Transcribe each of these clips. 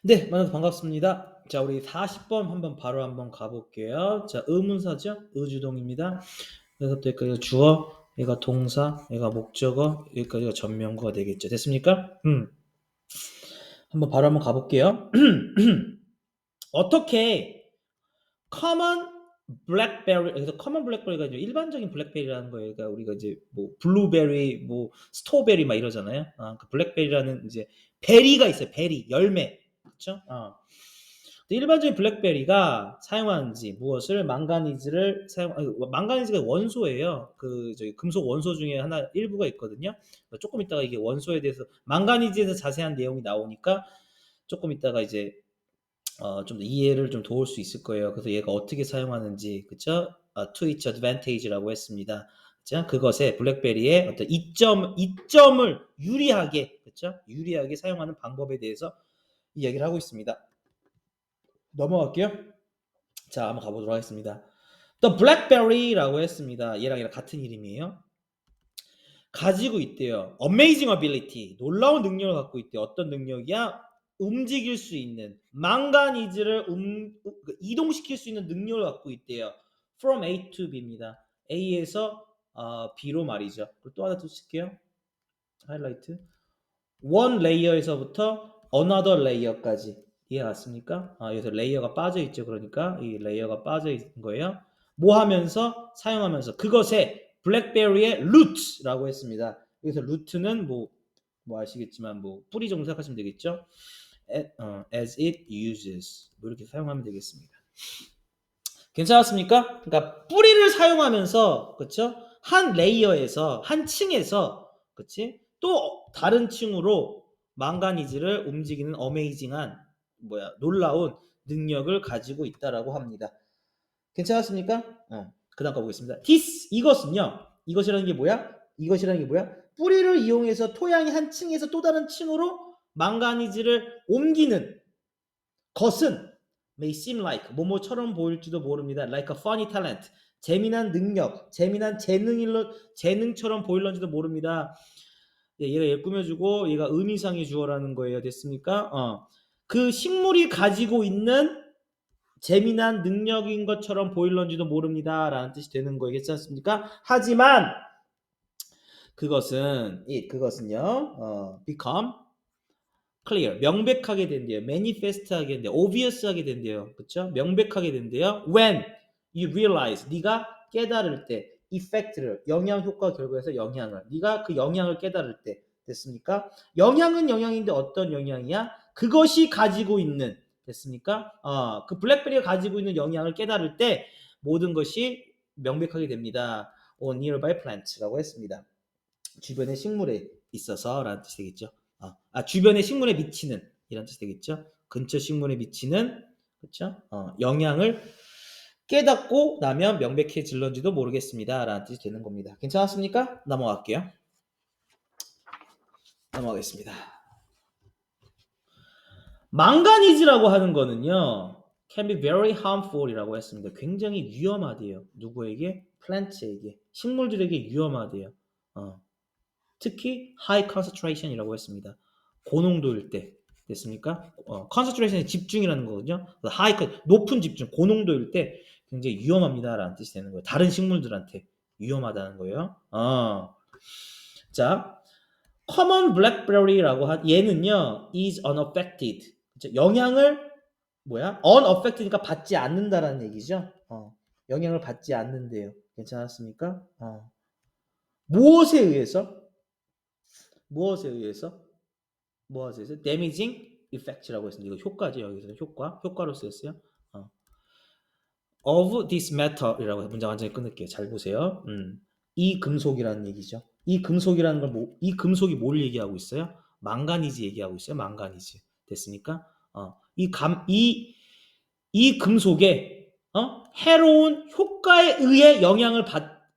네, 만나서 반갑습니다. 자, 우리 40번 한번 바로 한번 가볼게요. 자, 의문사죠? 의주동입니다. 그래서 또 여기까지가 주어, 얘가 동사, 얘가 목적어, 여기까지가 전면구가 되겠죠. 됐습니까? 한번 바로 한번 가볼게요. 어떻게 common blackberry, 그래서 common blackberry가 이제 일반적인 블랙베리라는 거예요. 그러니까 우리가 이제 뭐 블루베리, 뭐 스트로베리 막 이러잖아요. 그 블랙베리라는 이제 베리가 있어요. 베리, 열매. 그렇죠? 일반적인 블랙베리가 사용하는지 무엇을 망가니즈를 망가니즈가 원소예요. 그 저기 금속 원소 중에 하나 일부가 있거든요. 조금 있다가 이게 원소에 대해서 망가니즈에서 자세한 내용이 나오니까 조금 있다가 이제 좀 이해를 좀 도울 수 있을 거예요. 그래서 얘가 어떻게 사용하는지 그쵸? to its advantage라고 했습니다. 그쵸? 그것에 블랙베리의 어떤 이점을 유리하게 그쵸? 유리하게 사용하는 방법에 대해서 이야기를 하고 있습니다. 넘어갈게요. 자, 한번 가보도록 하겠습니다. The Blackberry라고 했습니다. 얘랑 같은 이름이에요. 가지고 있대요. Amazing ability. 놀라운 능력을 갖고 있대요. 어떤 능력이야? 움직일 수 있는 망가니즈를 이동시킬 수 있는 능력을 갖고 있대요. From A to B입니다. A에서 B로 말이죠. 그리고 또 하나 더 칠게요. 하이라이트. 원 레이어에서부터 another 레이어까지 이해갔습니까? 여기서 레이어가 빠져 있죠. 그러니까 이 레이어가 빠져 있는 거예요. 뭐 하면서 사용하면서 그것에 블랙베리의 root라고 했습니다. 여기서 root는 뭐 아시겠지만 뭐 뿌리 정도 생각하시면 되겠죠. As it uses 뭐 이렇게 사용하면 되겠습니다. 괜찮았습니까? 그러니까 뿌리를 사용하면서 그렇죠? 한 레이어에서 한 층에서 그렇지? 또 다른 층으로 망가니즈를 움직이는 어메이징한 놀라운 능력을 가지고 있다라고 합니다. 괜찮았습니까? 그다음 가보겠습니다. This 이것이라는 게 뭐야? 이것이라는 게 뭐야? 뿌리를 이용해서 토양이 한 층에서 또 다른 층으로 망가니즈를 옮기는 것은 may seem like 뭐뭐처럼 보일지도 모릅니다. like a funny talent 재미난 능력, 재미난 재능처럼 보일런지도 모릅니다. 얘가 얘 꾸며주고 얘가 의미상의 주어라는 거예요. 됐습니까? 그 식물이 가지고 있는 재미난 능력인 것처럼 보일런지도 모릅니다. 라는 뜻이 되는 거예요. 괜찮습니까? 하지만 그것은요, become clear, 명백하게 된대요. manifest하게 된대요. obvious하게 된대요. 그렇죠? 명백하게 된대요. when you realize, 네가 깨달을 때, effect를, 영향, 효과, 결과에서 영향을, 네가 그 영향을 깨달을 때, 됐습니까? 영향은 영향인데 어떤 영향이야? 그것이 가지고 있는, 됐습니까? 그 블랙베리가 가지고 있는 영향을 깨달을 때 모든 것이 명백하게 됩니다. on nearby plants라고 했습니다. 주변의 식물에 있어서라는 뜻이 되겠죠. 주변의 식물에 미치는 이런 뜻이 되겠죠. 근처 식물에 미치는 그렇죠. 영향을 깨닫고 나면 명백해질런지도 모르겠습니다. 라는 뜻이 되는 겁니다. 괜찮았습니까? 넘어갈게요. 넘어가겠습니다. 망가니즈라고 하는 거는요. can be very harmful 이라고 했습니다. 굉장히 위험하대요. 누구에게? 플랜트에게. 식물들에게 위험하대요. 특히 high concentration이라고 했습니다. 고농도일 때 됐습니까? concentration이 집중이라는 거거든요. 높은 집중, 고농도일 때 굉장히 위험합니다라는 뜻이 되는 거예요. 다른 식물들한테 위험하다는 거예요. 자, common blackberry라고 얘는요 is unaffected. 영향을 unaffected니까 받지 않는다라는 얘기죠. 영향을 받지 않는데요. 괜찮았습니까? 무엇에 의해서? 무엇에 의해서? 무엇에 의해서? damaging effect라고 했습니다. 이거 효과죠. 여기서 효과로 쓰였어요. of this metal이라고 해서 문장 완전히 끊을게요. 잘 보세요. 이 금속이라는 얘기죠. 이 금속이라는 걸 이 금속이 뭘 얘기하고 있어요? 망가니즈 얘기하고 있어요. 망가니즈. 됐습니까? 이 금속에 해로운 효과에 의해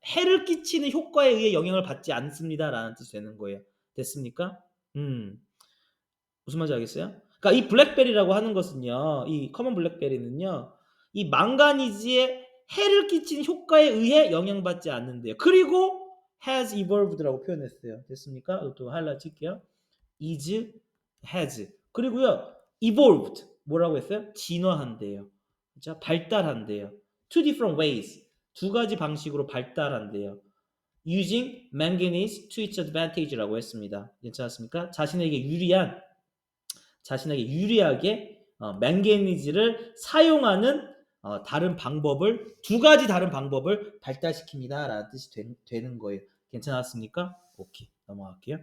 해를 끼치는 효과에 의해 영향을 받지 않습니다라는 뜻이 되는 거예요. 됐습니까? 무슨 말인지 알겠어요? 그러니까 이 블랙베리라고 하는 것은요, 이 커먼 블랙베리는요, 이 망가니즈에 해를 끼치는 효과에 의해 영향받지 않는데요. 그리고 has evolved라고 표현했어요. 됐습니까? 이것도 하이라이트 칠게요. is, has. 그리고요, evolved 뭐라고 했어요? 진화한대요. 그죠? 발달한대요. two different ways 두 가지 방식으로 발달한대요. using manganese to its advantage라고 했습니다. 괜찮았습니까? 자신에게 유리하게 맹가니즈를 사용하는 다른 방법을 두 가지 다른 방법을 발달시킵니다라는 뜻이 되는 거예요. 괜찮았습니까? 오케이 넘어갈게요.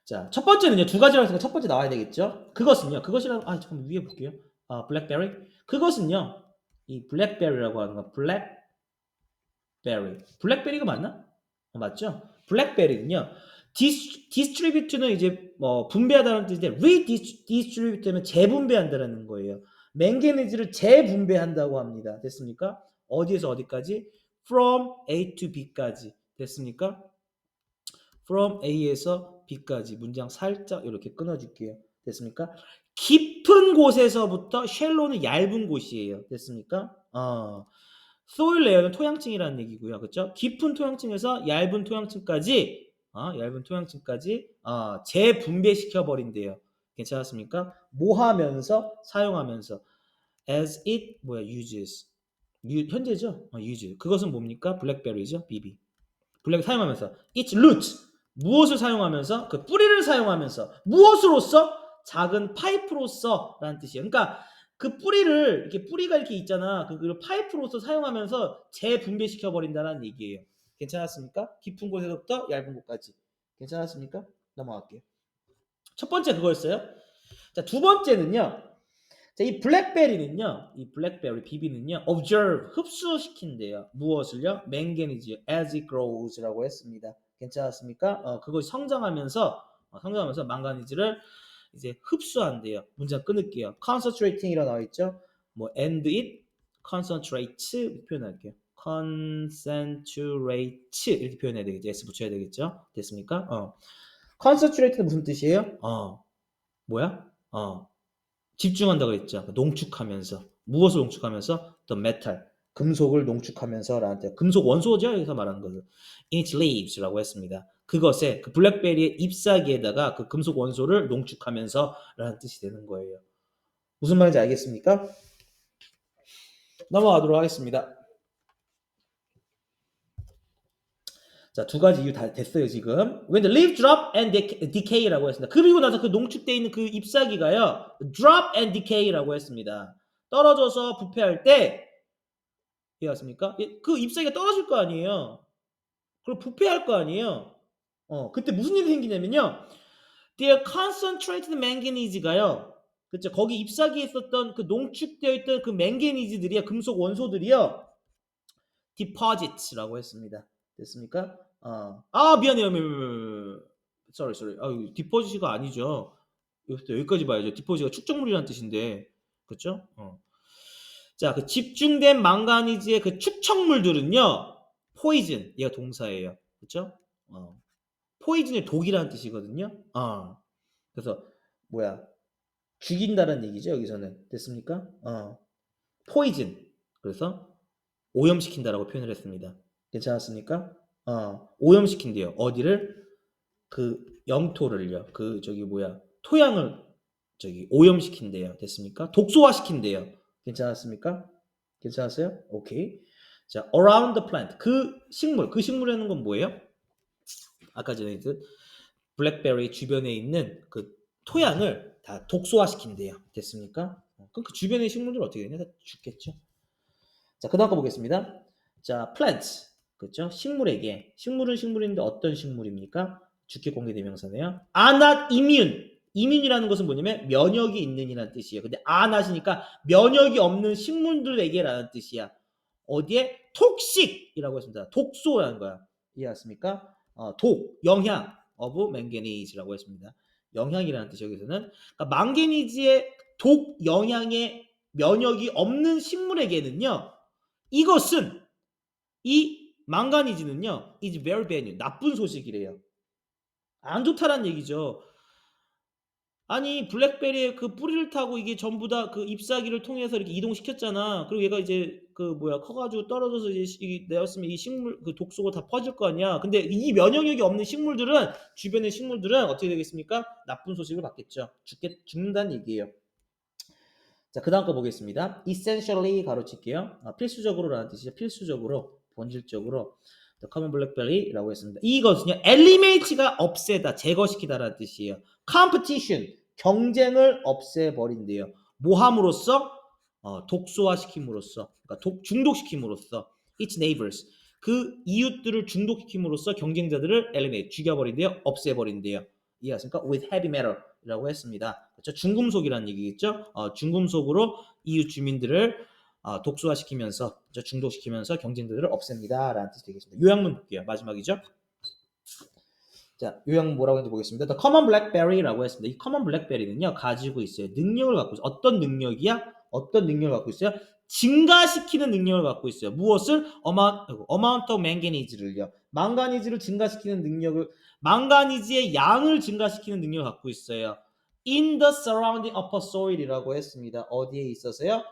자, 첫 번째는요. 두 가지라고 해서 첫 번째 나와야 되겠죠. 그것이라고 잠깐 위에 볼게요. 블랙베리. 그것은요. 이 블랙베리라고 하는 거. 블랙베리가 맞나? 맞죠? 블랙베리는요. 디스트리뷰트는 이제 분배하다는 뜻인데 리디스트리뷰트는 재분배한다는 거예요. 맹가니즈를 재분배한다고 합니다. 됐습니까? 어디에서 어디까지? From A to B까지. 됐습니까? From A에서 B까지 문장 살짝 이렇게 끊어줄게요. 됐습니까? 깊은 곳에서부터 shallow는 얇은 곳이에요. 됐습니까? 소일 레어는 토양층이라는 얘기고요. 그렇죠? 깊은 토양층에서 얇은 토양층까지 재분배시켜 버린대요. 괜찮았습니까? 뭐 하면서 사용하면서 as it uses 현재죠? use 그것은 뭡니까? 블랙베리죠. BB 블랙 사용하면서 its root 무엇을 사용하면서 그 뿌리를 사용하면서 무엇으로써 작은 파이프로서라는 뜻이에요. 그러니까 그 뿌리를 이렇게 뿌리가 이렇게 있잖아. 그 파이프로서 사용하면서 재분배시켜 버린다는 얘기예요. 괜찮았습니까? 깊은 곳에서부터 얇은 곳까지. 괜찮았습니까? 넘어갈게요. 첫 번째 그거였어요. 자, 두 번째는요. 자, 이 블랙베리는요. 이 블랙베리 비비는요. observe 흡수시킨대요. 무엇을요? manganese as it grows라고 했습니다. 괜찮았습니까? 그것이 성장하면서 망가니즈를 이제 흡수한대요. 문장 끊을게요. concentrating이라고 나와 있죠. and it concentrates 표현할게요. concentrate 이렇게 표현해야 되겠죠. s 붙여야 되겠죠. 됐습니까? concentrate는 무슨 뜻이에요? 집중한다고 했죠. 농축하면서. 무엇을 농축하면서? The metal. 금속을 농축하면서라는 뜻. 금속 원소죠. 여기서 말하는 것은. In its leaves라고 했습니다. 그것에 그 블랙베리의 잎사귀에다가 그 금속 원소를 농축하면서라는 뜻이 되는 거예요. 무슨 말인지 알겠습니까? 넘어가도록 하겠습니다. 자, 두 가지 이유 다 됐어요, 지금. When the leaf drop and decay라고 했습니다. 그리고 나서 그 농축되어 있는 그 잎사귀가요, drop and decay라고 했습니다. 떨어져서 부패할 때, 이해했습니까? 그 잎사귀가 떨어질 거 아니에요. 그리고 부패할 거 아니에요. 그때 무슨 일이 생기냐면요. Their concentrated manganese가요. 그쵸? 거기 잎사귀에 있었던 그 농축되어 있던 그 맹가니즈들이요, 금속 원소들이요, deposits라고 했습니다. 됐습니까? 미안해요. sorry. 디포지트가 아니죠. 여기까지 봐야죠. 디포지트가 축적물이라는 뜻인데, 그렇죠? 자, 그 집중된 망가니즈의 그 축적물들은요, poison, 얘가 동사예요. 그렇죠? poison의 독이라는 뜻이거든요. 그래서 죽인다는 얘기죠. 여기서는 됐습니까? poison. 그래서 오염시킨다라고 표현을 했습니다. 괜찮았습니까? 오염시킨대요. 어디를? 그 영토를요. 토양을 오염시킨대요. 됐습니까? 독소화시킨대요. 괜찮았습니까? 괜찮았어요? 오케이. 자, around the plant. 그 식물이라는 건 뭐예요? 아까 전에 블랙베리 주변에 있는 그 토양을 다 독소화시킨대요. 됐습니까? 그럼 그 주변의 식물들 어떻게 되냐? 다 죽겠죠. 자, 그 다음 거 보겠습니다. 자, plants. 그렇죠? 식물은 식물인데 어떤 식물입니까? 주격 공개 대명사네요. are not immune. immune이라는 것은 뭐냐면 면역이 있는이라는 뜻이에요. 근데 are not이니까 면역이 없는 식물들에게라는 뜻이야. 어디에? toxic이라고 했습니다. 독소라는 거야. 이해하십니까? 영향 of manganese라고 했습니다. 영향이라는 뜻이 여기서는 그러니까 망가니즈의 독 영향에 면역이 없는 식물에게는요. 이 망가니즈는요, is very bad, 나쁜 소식이래요. 안 좋다라는 얘기죠. 아니 블랙베리의 그 뿌리를 타고 이게 전부 다 그 잎사귀를 통해서 이렇게 이동시켰잖아. 그리고 얘가 이제 그 뭐야 커 가지고 떨어져서 이제 이 내렸으면 이 식물 그 독소가 다 퍼질 거 아니야. 근데 이 면역력이 없는 식물들은 주변의 식물들은 어떻게 되겠습니까? 나쁜 소식을 받겠죠. 죽는다는 얘기예요. 자, 그다음 거 보겠습니다. essentially 가로칠게요. 필수적으로라는 뜻이죠. 필수적으로, 본질적으로. The common blackberry라고 했습니다. 이것은요, eliminate가 없애다, 제거시키다라는 뜻이에요. competition, 경쟁을 없애버린대요. 뭐 함으로써? 독소화시킴으로써, 그러니까 중독시킴으로써, its neighbors, 그 이웃들을 중독시킴으로써 경쟁자들을 eliminate, 죽여버린대요, 없애버린대요. 이해하십니까? with heavy metal이라고 했습니다. 그렇죠? 중금속이라는 얘기겠죠? 중금속으로 이웃 주민들을 독소화시키면서, 중독시키면서 경쟁자들을 없앱니다. 라는 뜻이 되겠습니다. 요약문 볼게요. 마지막이죠? 자, 요약 뭐라고 했는지 보겠습니다. The common blackberry라고 했습니다. 이 common blackberry는요, 가지고 있어요. 능력을 갖고 있어요. 어떤 능력이야? 어떤 능력을 갖고 있어요? 증가시키는 능력을 갖고 있어요. 무엇을? amount of manganese를요. 망가니즈를 증가시키는 능력을, 망가니즈의 양을 증가시키는 능력을 갖고 있어요. In the surrounding upper soil이라고 했습니다. 어디에 있어서요?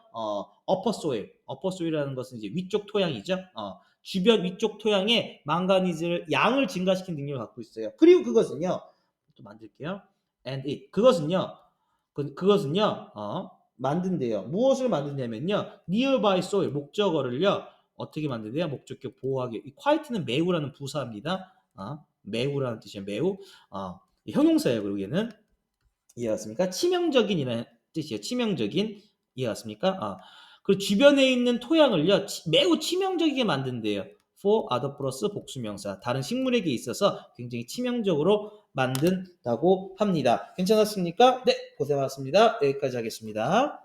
upper soil. upper soil이라는 것은 이제 위쪽 토양이죠. 주변 위쪽 토양에 망가니즈를 양을 증가시키는 능력을 갖고 있어요. 그리고 그것은요. 또 만들게요. and it. 그것은요. 만든대요. 무엇을 만드냐면요. nearby soil 목적어를요. 어떻게 만든대요? 목적격 보호하기. 이 quiet는 매우라는 부사입니다. 매우라는 뜻이에요. 매우. 형용사예요. 그리고 얘는 이해갔습니까? 치명적인이라는 뜻이에요. 치명적인. 이해갔습니까? 그리고 주변에 있는 토양을요. 매우 치명적이게 만든대요. for other 플러스 복수명사. 다른 식물에게 있어서 굉장히 치명적으로 만든다고 합니다. 괜찮았습니까? 네, 고생 많았습니다. 여기까지 하겠습니다.